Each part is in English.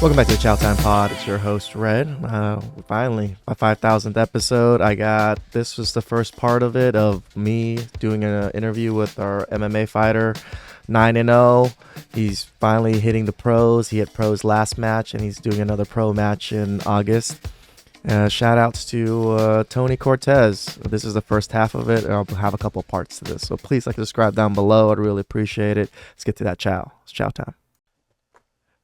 Welcome back to the ChowTimepod. It's your host, Red. Finally, my 5,000th episode. This was the first part of it, of me doing an interview with our MMA fighter, 9-0. He's finally hitting the pros. He hit pros last match, and he's doing another pro match in August. Shout outs to Tony Cortez. This is the first half of it, and I'll have a couple parts to this. So please subscribe down below. I'd really appreciate it. Let's get to that chow. It's chow time.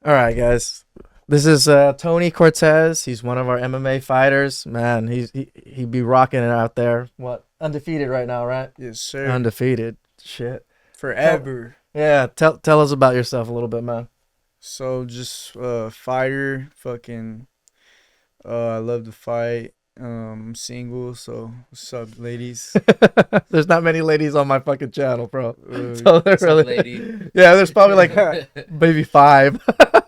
All right, guys. This is Tony Cortez. He's one of our MMA fighters. Man, he be rocking it out there. What? Undefeated right now, right? Yes, sir. Undefeated. Shit. Forever. Tell us about yourself a little bit, man. So just fighter, fucking I love to fight. I'm single, so what's up, ladies? There's not many ladies on my fucking channel, bro. So really, lady. yeah, there's probably like maybe 5.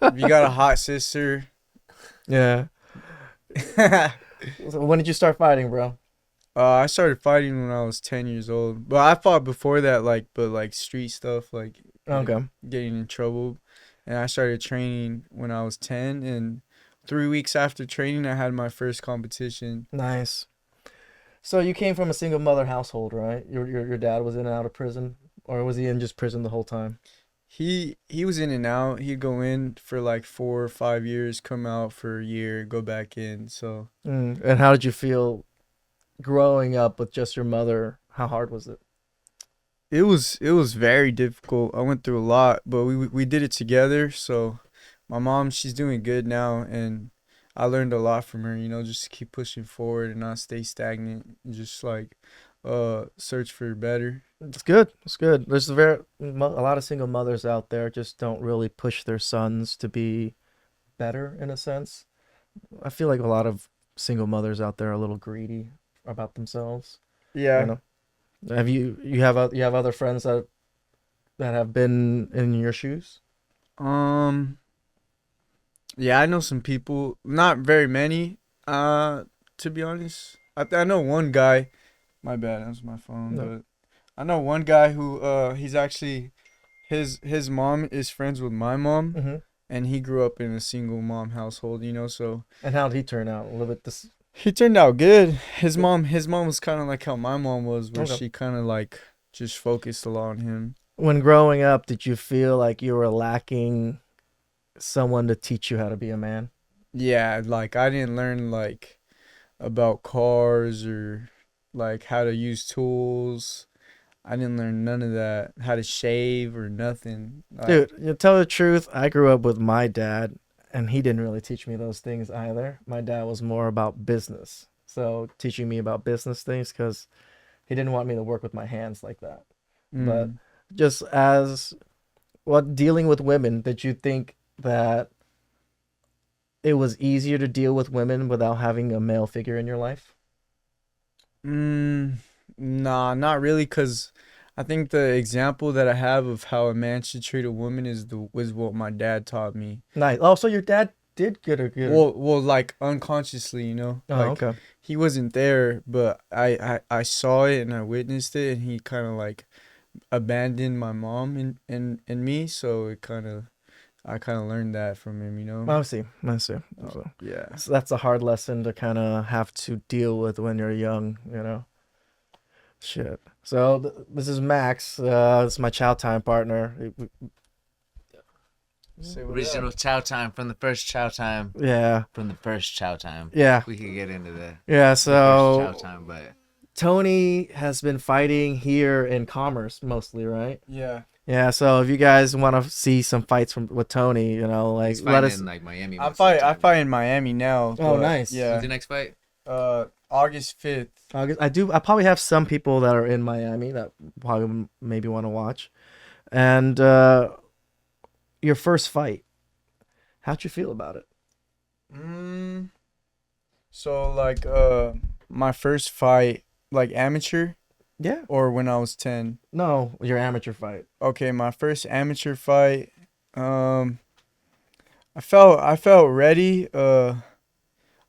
If you got a hot sister. Yeah. So when did you start fighting, bro? I started fighting when I was 10 years old. But I fought before that, but street stuff, Okay. getting in trouble. And I started training when I was 10, and 3 weeks after training, I had my first competition. Nice. So you came from a single mother household, right? Your dad was in and out of prison, or was he in just prison the whole time? He was in and out. He'd go in for like 4 or 5 years, come out for a year, go back in. So And how did you feel growing up with just your mother? How hard was it? it was very difficult. I went through a lot, but we did it together. So my mom, she's doing good now, and I learned a lot from her, just to keep pushing forward and not stay stagnant, and just search for better. It's good. It's good. There's a lot of single mothers out there just don't really push their sons to be better in a sense. I feel like a lot of single mothers out there are a little greedy about themselves. Yeah. You know? Have you have other friends that have been in your shoes? Yeah, I know some people, not very many, to be honest. I know one guy. My bad, that was my phone. No. But I know one guy who he's actually his mom is friends with my mom, Mm-hmm. and he grew up in a single mom household, so And how did he turn out? A little bit this. he turned out good. His mom was kind of like how my mom was, where Okay. she kind of just focused a lot on him. When growing up, did you feel like you were lacking someone to teach you how to be a man? Yeah, I didn't learn about cars or how to use tools. I didn't learn none of that. How to shave or nothing. Dude, you tell the truth, I grew up with my dad, and he didn't really teach me those things either. My dad was more about business. So teaching me about business things, because he didn't want me to work with my hands like that. But just dealing with women, did you think that it was easier to deal with women without having a male figure in your life? Nah, not really, because I think the example that I have of how a man should treat a woman was what my dad taught me. Nice. Oh, so your dad did get her. Well, unconsciously, Oh, okay. He wasn't there, but I saw it and I witnessed it, and he kind of abandoned my mom and me, so I kind of learned that from him. I see. So, Yeah. so that's a hard lesson to kind of have to deal with when you're young, Shit. So this is Max. This is my chow time partner. Original chow time from the first chow time. Yeah. From the first chow time. Yeah. We could get into the Yeah. first So chow time, but Tony has been fighting here in Commerce mostly, right? Yeah. Yeah. So if you guys want to see some fights with Tony, he's let fighting us. in Miami. I most of the fight time. in Miami now. Oh, but, nice. Yeah. When's the next fight? August 5th. I probably have some people that are in Miami that probably maybe want to watch. And your first fight, how'd you feel about it? So my first fight, amateur, Yeah. or when I was 10. No, your amateur fight. Okay, my first amateur fight. I felt ready.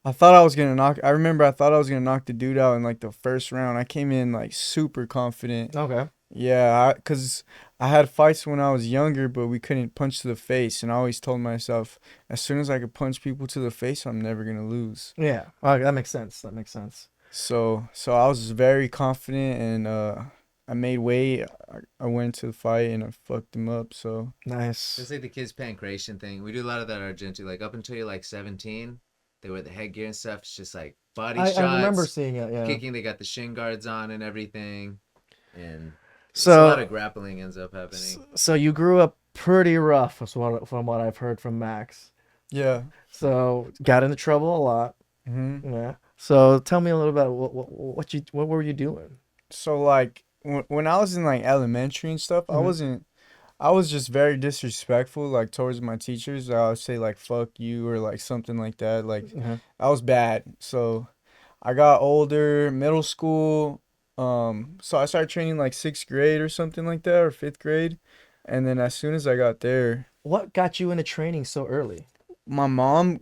I thought I was gonna knock. I remember I thought I was gonna knock the dude out in the first round. I came in super confident. Okay. Yeah, cause I had fights when I was younger, but we couldn't punch to the face, and I always told myself, as soon as I could punch people to the face, I'm never gonna lose. Yeah. Well, that makes sense. That makes sense. So I was very confident, and I made weight. I went to the fight and I fucked him up. So Nice. It's like the kids pancration thing. We do a lot of that at Argentina. Like up until you're like 17, they wear the headgear and stuff. It's just like body shots. I remember seeing it. Yeah. Kicking. They got the shin guards on and everything, and it's a So lot of grappling ends up happening. so you grew up pretty rough, from what I've heard from Max. yeah. So got into trouble a lot. Yeah. So tell me a little about what were you doing? So like when I was in like elementary and stuff, I Mhm. wasn't. I was just very disrespectful, like towards my teachers. I would say like "fuck you" or like something like that. Like Uh-huh. I was bad. So I got older, middle school. So I started training like sixth grade or something like that, or fifth grade, and then as soon as I got there, What got you into training so early? my mom,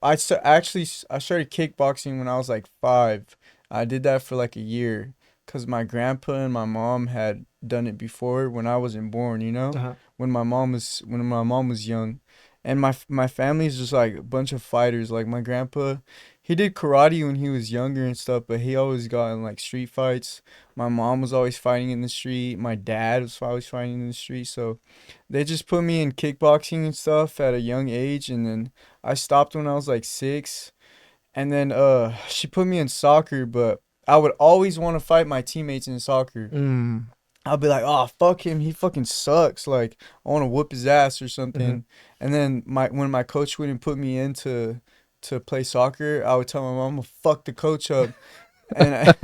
I started kickboxing when I was like 5. I did that for like a year, cause my grandpa and my mom had done it before when I wasn't born. Uh-huh. When my mom was young, and my family's just like a bunch of fighters. Like my grandpa, he did karate when he was younger and stuff, but he always got in like street fights. My mom was always fighting in the street. My dad was always fighting in the street. So they just put me in kickboxing and stuff at a young age, and then I stopped when I was like 6. And then she put me in soccer, but I would always want to fight my teammates in soccer. Mm. I'll be like, "Oh, fuck him. He fucking sucks. Like, I want to whoop his ass or Mhm. something." And then when my coach wouldn't put me in to play soccer, I would tell my mom, "I'm gonna fuck the coach up." And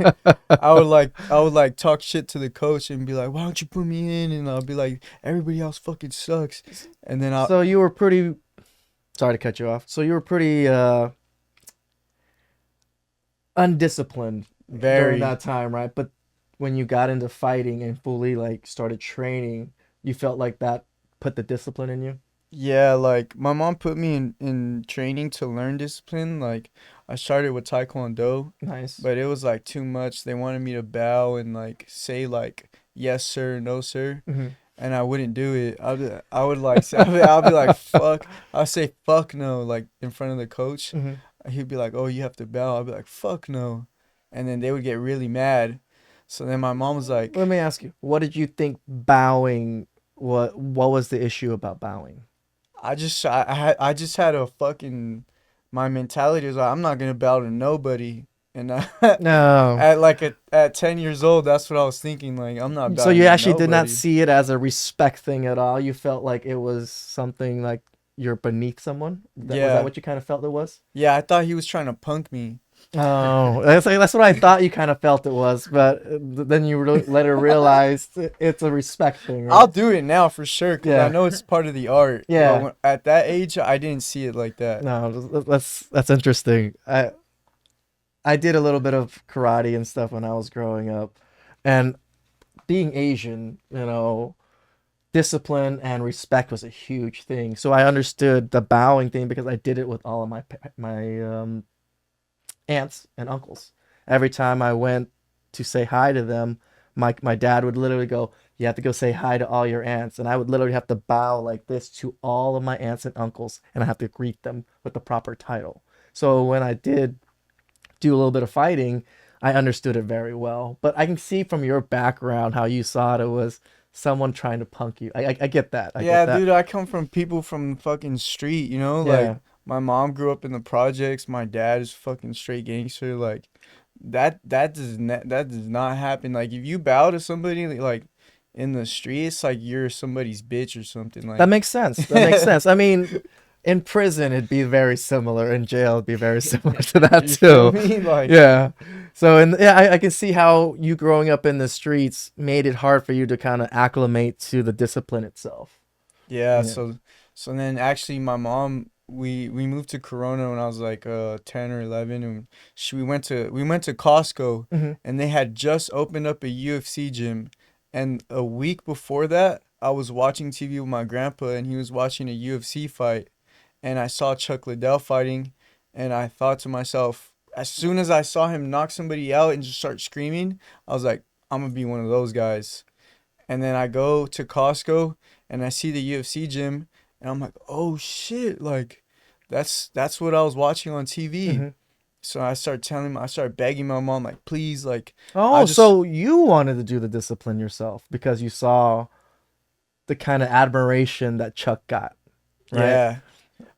I would like talk shit to the coach and be like, "Why don't you put me in?" And I'll be like, "Everybody else fucking sucks." And then So you were pretty. Sorry to cut you off. So you were pretty undisciplined during very that time, right? But when you got into fighting and fully like started training, you felt like that put the discipline in you. Yeah, like my mom put me in training to learn discipline. Like I started with Taekwondo, Nice. but it was like too much. They wanted me to bow and like say like yes sir, no sir, Mhm. and I wouldn't do it. I would like say, I'll be like fuck. I'll say fuck no like in front of the coach. Mhm. He'd be like, "Oh, you have to bow." I'd be like, "Fuck no," and then they would get really mad. So then my mom was Let like, me ask you, what did you think bowing? What was the issue about bowing? I just had a fucking my mentality was like I'm not gonna bow to nobody, and No. at 10 years old, that's what I was thinking. Like I'm not So bowing you to actually did not nobody. see it as a respect thing at all. You felt like it was something like you're beneath someone. Was that Yeah, what you kind of felt it was? yeah. I thought he was trying to punk me. Oh, that's what I thought you kind of felt it was, but then you later realized it's a respect thing, I'll right? do it now for sure because I Yeah, know it's part of the art. But yeah. at that age, I didn't see it like that. No, that's interesting. I did a little bit of karate and stuff when I was growing up, and being Asian, discipline and respect was a huge thing. So I understood the bowing thing because I did it with all of my aunts and uncles. Every time I went to say hi to them, my dad would literally go, "You have to go say hi to all your aunts," and I would literally have to bow like this to all of my aunts and uncles, and I have to greet them with the proper title. So when I did do a little bit of fighting, I understood it very well. But I can see from your background how you saw it was someone trying to punk you. I get that. I get Yeah, that. dude, I come from people from fucking street, like Yeah. my mom grew up in the projects, my dad is fucking straight gangster, like that does not happen. Like if you bow to somebody like in the street, it's like you're somebody's bitch or something That like makes sense. That makes sense. I mean, in prison it'd be very similar. In jail it'd be very similar to that you feel too. me? Like Yeah. So and yeah, I can see how you growing up in the streets made it hard for you to kind of acclimate to the discipline itself. yeah, Yeah. so then actually my mom we moved to Corona when I was like 10 or 11 and we went to Costco Hmm. and they had just opened up a UFC gym and a week before that I was watching TV with my grandpa and he was watching a UFC fight and I saw Chuck Liddell fighting and I thought to myself as soon as I saw him knock somebody out and just start screaming I was like I'm gonna be one of those guys And then I go to Costco and I see the UFC gym and I'm like, oh shit, like that's what I was watching on TV. Hmm. So I start begging my mom, like, please, like, I Oh, just, so you wanted to do the discipline yourself because you saw the kind of admiration that Chuck got, right? yeah.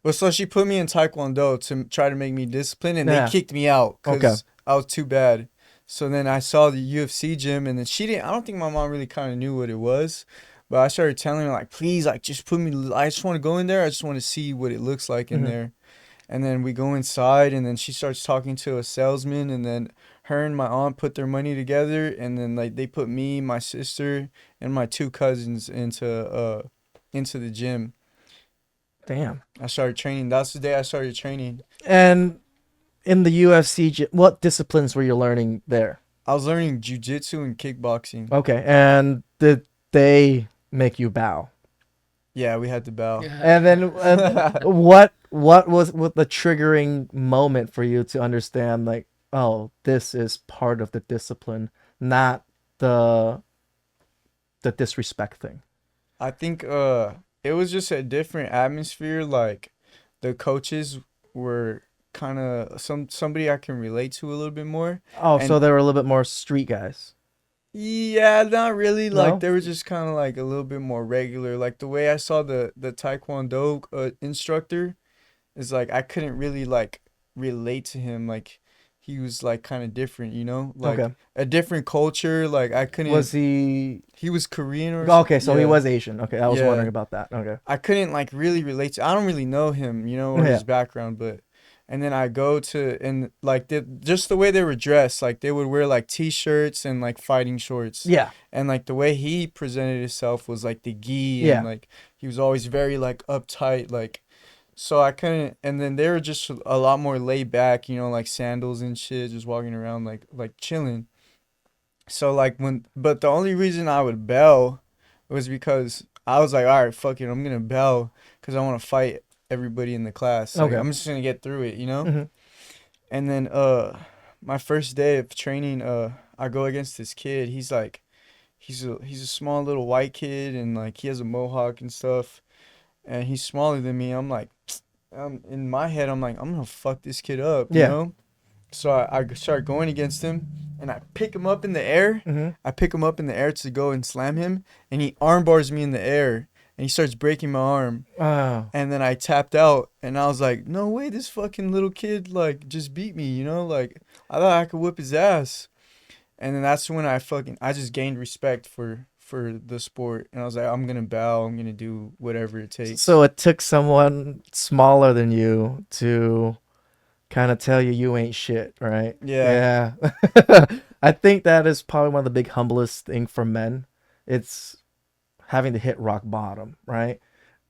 Well, so she put me in Taekwondo to try to make me disciplined, and they Yeah. kicked me out Okay. because I was too bad. So then I saw the UFC gym, and then she didn't. I don't think my mom really kind of knew what it was, but I started telling her like, please, like, just put me. I just want to go in there. I just want to see what it looks like in Hmm. there. And then we go inside, and then she starts talking to a salesman, and then her and my aunt put their money together, and then like they put me, my sister, and my two cousins into the gym. Damn. I started training. That's the day I started training. And in the UFC, what disciplines were you learning there? I was learning jujitsu and kickboxing. Okay. And did they make you bow? Yeah, we had to bow. And then what was the triggering moment for you to understand like, oh, this is part of the discipline, not the disrespect thing. I think it was just a different atmosphere. Like the coaches were kind of somebody I can relate to a little bit more. Oh, so And they were a little bit more street guys. yeah, not really. Like No? they were just kind of like a little bit more regular. Like the way I saw the Taekwondo instructor is like I couldn't really like relate to him. Like he was like kind of different, you know, like Okay. a different culture. Like I couldn't. Was he He was Korean or okay? So he yeah, was Asian. Okay, I was wondering yeah. about that. Okay. I couldn't like really relate to. I don't really know him, you know, or Yeah. his background, but. And then I go to and like just the way they were dressed, like they would wear like t-shirts and like fighting shorts, Yeah. and like the way he presented himself was like the gi and Yeah. like he was always very like uptight, like so I couldn't. And then they were just a lot more laid back, you know, like sandals and shit, just walking around like chilling. So like but the only reason I would bell was because I was like, all right, fuck it, I'm gonna bell because I want to fight everybody in the class. Like Okay. I'm just gonna get through it, you know. Hmm. And then my first day of training, I go against this kid. He's like, he's a small little white kid, and like he has a mohawk and stuff, and he's smaller than me. I'm like, in my head, I'm like, I'm gonna fuck this kid up, you Yeah. know. So I start going against him, and I pick him up in the air. Hmm. I pick him up in the air to go and slam him, and he arm bars me in the air, and he starts breaking my arm. Oh. And then I tapped out, and I was like, no way, this fucking little kid like just beat me, you know? Like I thought I could whip his ass. And then that's when I just gained respect for the sport, and I was like, I'm gonna bow, I'm gonna do whatever it takes. So it took someone smaller than you to kind of tell you ain't shit, right? Yeah, Yeah. I think that is probably one of the big humblest thing for men. It's having to hit rock bottom, right?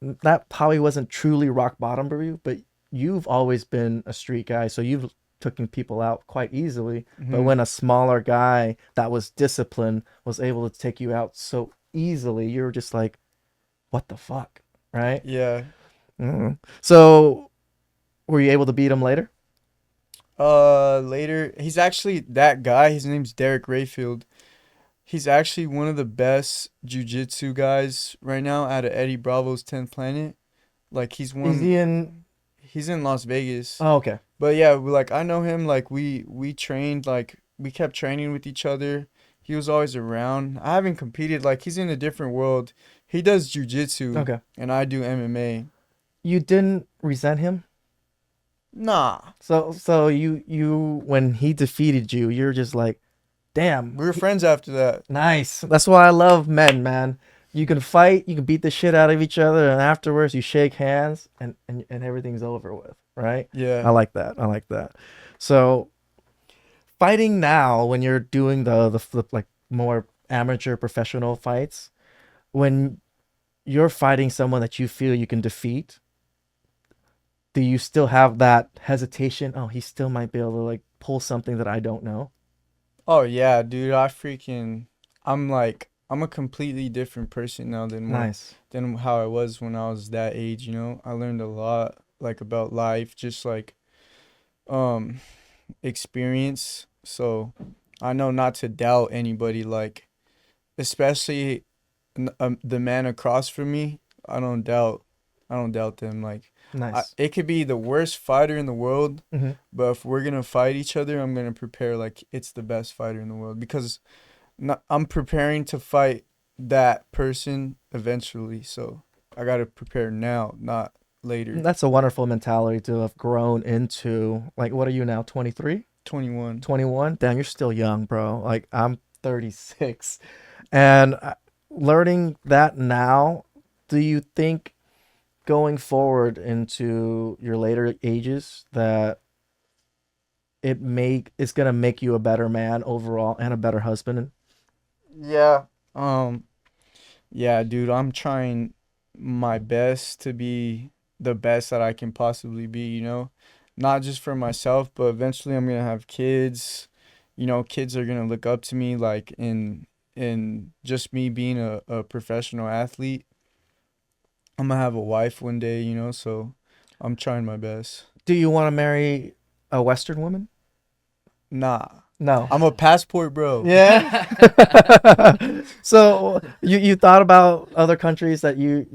That probably wasn't truly rock bottom for you, but you've always been a street guy, so you've taken people out quite easily. But hmm when a smaller guy that was disciplined was able to take you out so easily, you were just like, what the fuck, right? yeah. So were you able to beat him later? Later, he's actually that guy. His name's Derek Rayfield. He's actually one of the best jujitsu guys right now out of Eddie Bravo's 10th Planet. Like he's Is one. he in? He's in Las Vegas. Oh, okay. But yeah, like I know him. Like we trained. Like we kept training with each other. He was always around. I haven't competed. Like he's in a different world. He does jujitsu, Okay. and I do MMA. You didn't resent him? Nah, So you when he defeated you, you're just like, damn, we were friends after that. nice. That's why I love men, man. You can fight, you can beat the shit out of each other, and afterwards you shake hands and everything's over with, right? I Yeah. like that. I like that. So fighting now when you're doing the flip like more amateur professional fights, when you're fighting someone that you feel you can defeat, do you still have that hesitation? Oh, he still might be able to like pull something that I don't know. Oh yeah, dude. I'm a completely different person now Nice. than how I was when I was that age. You know, I learned a lot like about life, just like um experience. So I know not to doubt anybody. Like especially the man across from me, I don't doubt them. Like, Nice. it could be the worst fighter in the world, Hmm. but if we're gonna fight each other, I'm gonna prepare like it's the best fighter in the world because I'm preparing to fight that person eventually. So I gotta prepare now, not later. That's a wonderful mentality to have grown into. Like, what are you now? 23? 21. 21? Damn, you're still young, bro. Like, I'm 36. And learning that now, do you think going forward into your later ages that it's gonna make you a better man overall and a better husband? Yeah. Yeah, dude, I'm trying my best to be the best that I can possibly be, you know? Not just for myself, but eventually I'm gonna have kids. You know, kids are gonna look up to me like in just me being a professional athlete. I'm gonna have a wife one day, you know, so I'm trying my best. Do you want to marry a Western woman? Nah. No. I'm a passport bro. Yeah. So you thought about other countries that you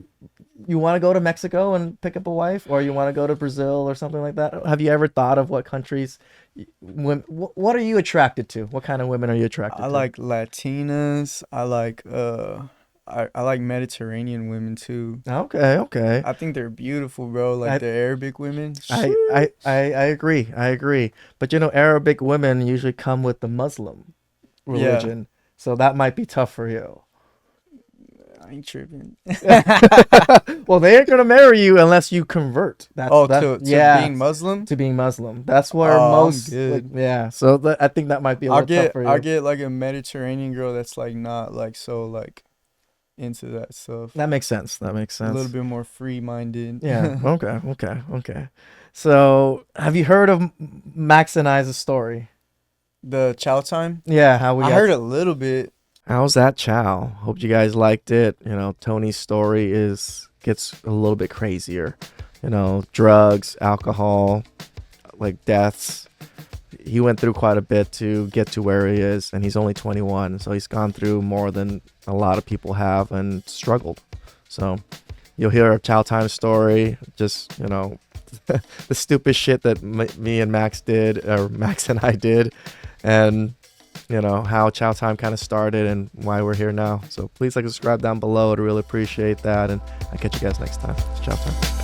want to go to Mexico and pick up a wife, or you want to go to Brazil or something like that? Have you ever thought of what countries, what are you attracted to? What kind of women are you attracted I to? like Latinas. I like Mediterranean women too. Okay, okay. I think they're beautiful, bro. Like I the Arabic women. I agree. I agree. But Arabic women usually come with the Muslim Yeah, religion, so that might be tough for you. I ain't tripping. Well, they ain't gonna marry you unless you convert. To Yeah, being Muslim. to being Muslim. That's where Oh, I'm most good. yeah. So I think that might be a little tough for you. I'll get like a Mediterranean girl that's like not like so like into that stuff. That makes sense. That makes A little sense. bit more free minded. Yeah. Okay. Okay. Okay. So, have you heard of Max and I's story? The ChowTime. Yeah. How we I got heard a little bit. How's that chow? Hope you guys liked it. Tony's story gets a little bit crazier. Drugs, alcohol, like deaths. He went through quite a bit to get to where he is, and he's only 21, so he's gone through more than a lot of people have and struggled. So you'll hear a Chow Time story, just, the stupid shit that me and Max did, or Max and I did, and how Chow Time kind of started and why we're here now. So please like, subscribe down below. I'd really appreciate that. And I'll catch you guys next time. It's Chow Time.